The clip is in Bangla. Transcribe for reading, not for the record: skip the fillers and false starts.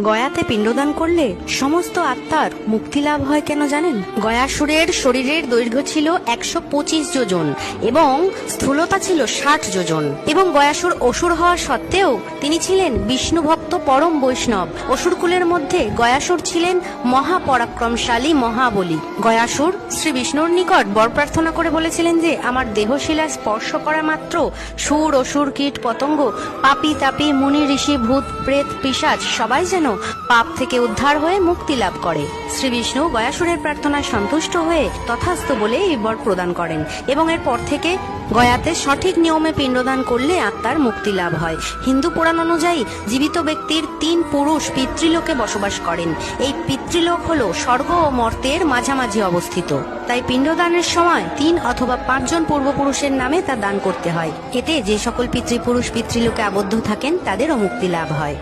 গয়াতে পিণ্ডদান করলে সমস্ত আত্মার মুক্তি লাভ হয় কেন জানেন? গয়াসুরের শরীরের দৈর্ঘ্য ছিল 125 যোজন এবং স্থূলতা ছিল 60 যোজন, এবং গয়াসুর অসুর হওয়া সত্ত্বেও তিনি ছিলেন বিষ্ণু ভক্ত পরম বৈষ্ণব। অসুরকুলের মধ্যে গয়াসুর ছিলেন মহাপরাক্রমশালী মহাবলী। গয়াসুর শ্রী বিষ্ণুর নিকট বর প্রার্থনা করে বলেছিলেন যে আমার দেহশিলা স্পর্শ করা মাত্র সুর অসুর কীট পতঙ্গ পাপি তাপি মুনি ঋষি ভূত প্রেত পিশাচ সবাই যেন পাপ থেকে উদ্ধার হয়ে মুক্তি লাভ করে। শ্রী বিষ্ণু গয়াসুরের প্রার্থনায় সন্তুষ্ট হয়ে তথাস্তু বলে এই বর প্রদান করেন, এবং এরপর থেকে গয়াতে সঠিক নিয়মে পিণ্ডদান করলে আত্মার মুক্তি লাভ হয়। হিন্দু পুরাণ অনুযায়ী জীবিত ব্যক্তির 3 পুরুষ পিতৃলোকে বসবাস করেন। এই পিতৃলোক হলো স্বর্গ ও মর্তের মাঝামাঝি অবস্থিত। তাই পিণ্ডদানের সময় 3 অথবা 5 জন পূর্বপুরুষের নামে তা দান করতে হয়। এতে যে সকল পিতৃপুরুষ পিতৃলোকে আবদ্ধ থাকেন তাদেরও মুক্তি লাভ হয়।